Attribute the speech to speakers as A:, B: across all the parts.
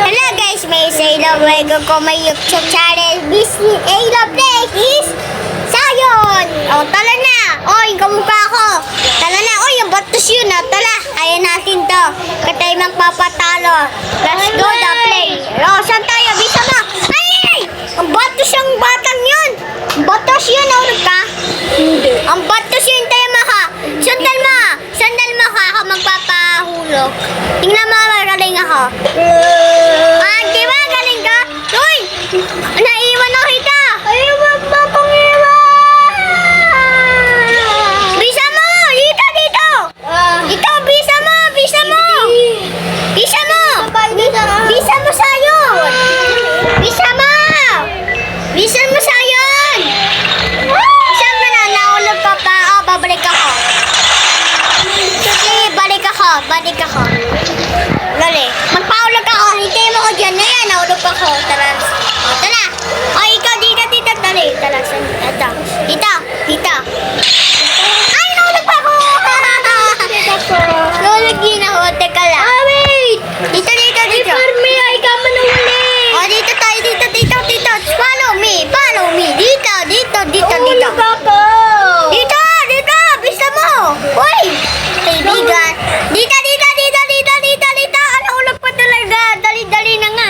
A: Hello guys, may isa ilawego ko may YouTube channel. This Play is Sayon. O, tala na. O, yung kamukha ko. Tala na. O, yung batos yun. O, tala. Kaya natin to. Katay magpapatalo. Let's go the play. O, saan tayo? Bisa mo. Ay! Ang batos yung batang yun. Batos yun. Naulog ka?
B: Hindi.
A: Ang batos yun tayo maka. Sandal mo. Sandal mo ka. Ako magpapahulog. Tingnan mo, magaling ako. Di ba? Galing ka? Uy! Naiwan ako kita! Ayaw magpapang iwan! Bisa mo! Dito, dito! Dito, bisa mo! Bisa mo! Bisa mo! Bisa mo sayon! Bisa mo! Bisa mo sayon! Bisa mo na, naulog ka pa. O, babalik ako. Sige, balik ako. Balik ako. Lali, magpaulog ako. Hintayin mo ko dyan. Ayan, naulog ako. Tara. O, tara. O, ikaw dito, dito. Tara, tara. Ito. Dito, dito. Ay, naulog pa ako. Naulog din ako. Teka lang.
B: Wait!
A: Dito, dito, dito.
B: Me, ay ka manuli!
A: O, dito tayo. Dito, dito, dito. Follow me. Follow me. Dito, dito, dito, dito.
B: ako!
A: Dito, dito. Bisa mo. Uy. Kaibigan. Dito, dito, dito, dito, dito, dito. Ano ulog pa talaga? Dali, dali na nga.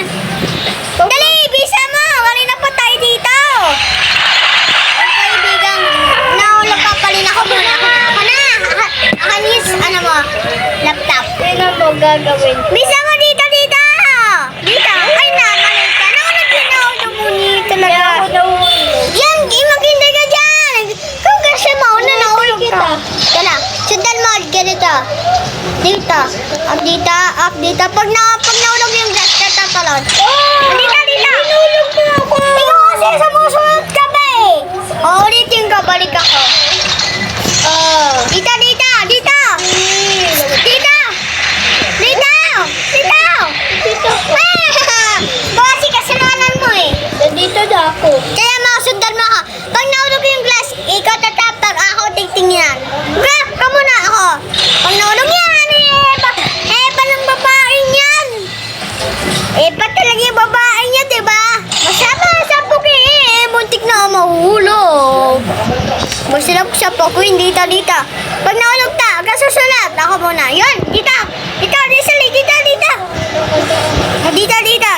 A: Dali, bisa mo. Kanina pa tayo dito. Ang kaibigan, naulog ka pa rin ako muna. Ako na. Akanis, ano mo? Laptop.
B: Kailan mo gagawin?
A: Bisa mo dito, dito. Dito. Ay na, maliit ka. Naulog din ako. Muni talaga.
B: Ako nahulog.
A: Yan, maghintay ka dyan. Kung kasi mauna, naulog ka. Kala, sundan mo, ganito. Dito. Up dito, up dito. Pag naulog yung glass, katatalon. Dito, dito.
B: Nahulog na ako!
A: Ikaw kasi sumusunod ka ba eh. O, ulitin ka, balik ako. Dito, dito, dito. Dito. Dito. Dito.
B: Dito.
A: Kasi kasalanan mo eh.
B: Nandito na ako.
A: Kaya makasundan mo ako. Pag naulog yung glass, ikaw tatapag, ako titingnan. Grab ka muna ako. Pag naulog yan, palang babae niyan. Pa talaga yung babae niya, diba? Masama, sapok eh. Muntik na ako mahulog. Sapok ko, hindi dito. Pag naulog ta, kasusunod. Ako muna. Yun, dito. Dito, dito. Dito.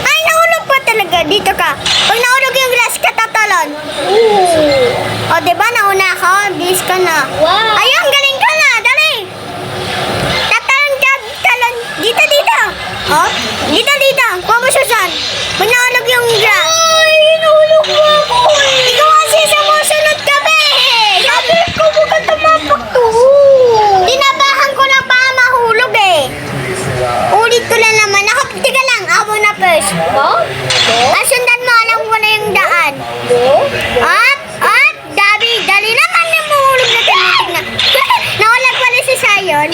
A: Ay, naulog pa talaga. Dito ka. Pag naulog yung glass, katatalon. O, diba? Nauna ako. Bilis ka na.
B: Wow!
A: Ayun, galing ka na. Dali. Tatalon ka. Talon. Dito. O, dito. Kung mo susan. Pag naulog yung glass.
B: Ay, nahulog na ako eh!
A: Ikaw kasi sumusunod ka ba eh.
B: Sabi ko, huwag ka tumapak to!
A: Tinabahan ko na pa mahulog eh. Ulit ko lang naman. Ako, tiga lang. Ako na first.
B: Ha?
A: Sundan mo. Alam ko na yung daan. Up. Dali naman yung mahulog na tinitignan. Nahulog pala si Sayon.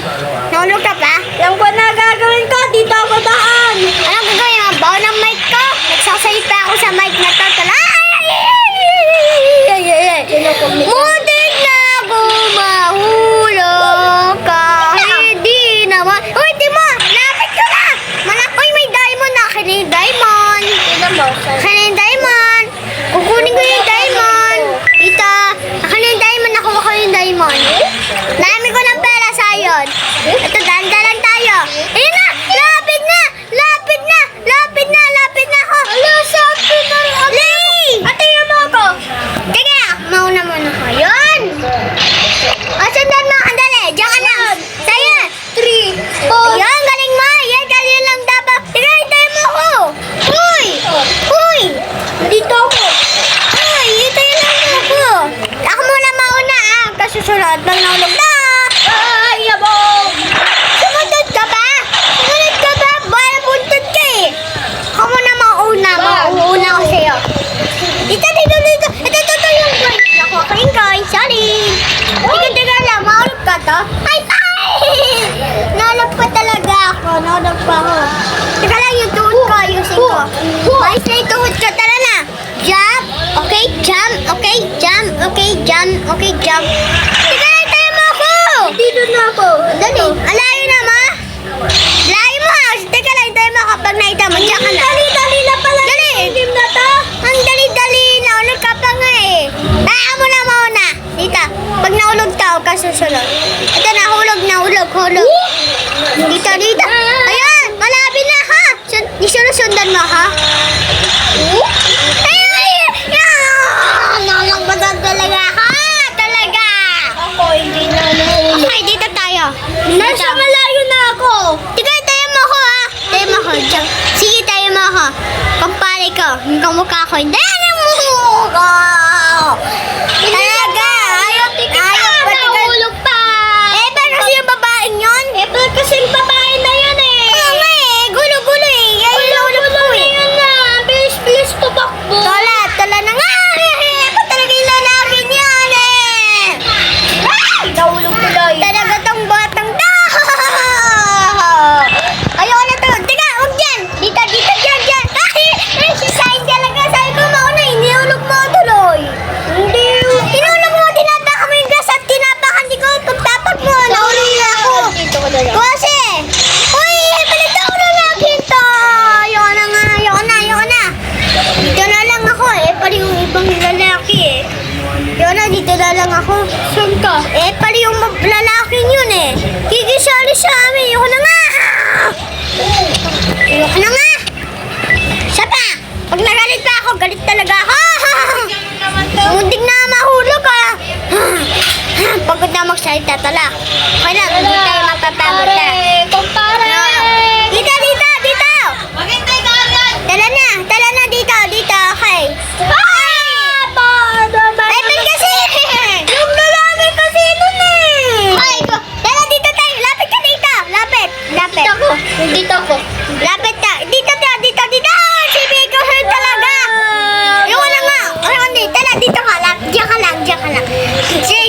A: Nahulog ka pa?
B: Alam ko na gagawin ko, dito ako daan!
A: Anong gagawin mo? Bawa ng mic ko. Nagsasalita ako sa mic na to. Muntik na ako mahulog kahit di naman. Uy, Timo! Lapit ko na! Uy, may diamond na. Akin yung diamond.
B: Tignan mo, saan?
A: Akin yung diamond. Kukunin ko yung diamond. Ito. Akin yung diamond. Nakuha ko yung diamond. Dami ko ng pera sa'yon. Ito, danda lang tayo. Ayun na! Lapit
B: ako.
A: Sige, tayo mo ako ha. Tayo mo ako. Sige, tayo mo ako. Kumpare ko. Yung kamukha ko. Hindi, alam mo ko. Talaga. Ayaw pa.
B: Nahulog pa.
A: Eh, pero kasi yung babaeng yun?
B: Eh, pero kasing babae na yan eh.
A: Oo nga eh. Gulo-gulo eh. Ayaw nahulog ko eh.
B: Yan na. Bilis-bilis tumakbo.
A: Tala na nga. Ako talaga yung lalaki niyan eh.
B: Nahulog tuloy.
A: Talaga tong batang to. Ayoko na to. Teka, huwag dyan. Dito, dyan. Ay, si Sain talaga. Sabi ko mauna, inihulog mo tuloy.
B: Hindi.
A: Inihulog mo, tinataka mo yung gas at tinapakan di ko. Pagtapak mo, nahulog na ako.
B: Dito ko na lang.
A: Kasi, uy, palit ako na lagi ito. Ayoko na. Dito na lang ako eh. Pari yung ibang lalaki eh. Dito na lang ako.
B: Saan ka?
A: Eh, pari yung lalaking yun eh. Kikisali sa amin. Ayoko na nga. Siya pa. Pag nagalit pa ako, galit talaga ako. Muntik na mahulog ah. Pagod na magsalita tala. Okay na, hindi tayo mapapagod na.
B: Kumpare.
A: Dito.
B: Maghintay ka agad.
A: Tala na dito. Okay. Ay, ba't kasi?
B: Yung lalaki kasi nun eh.
A: Ay, tala dito tayo. Lapit ka dito. Lapit.
B: Dito ako.
A: Lapit ka. Dito. Sabi ko, hurt talaga. Yung wala nga. Tala, dito ka. Diyan ka lang. Sige,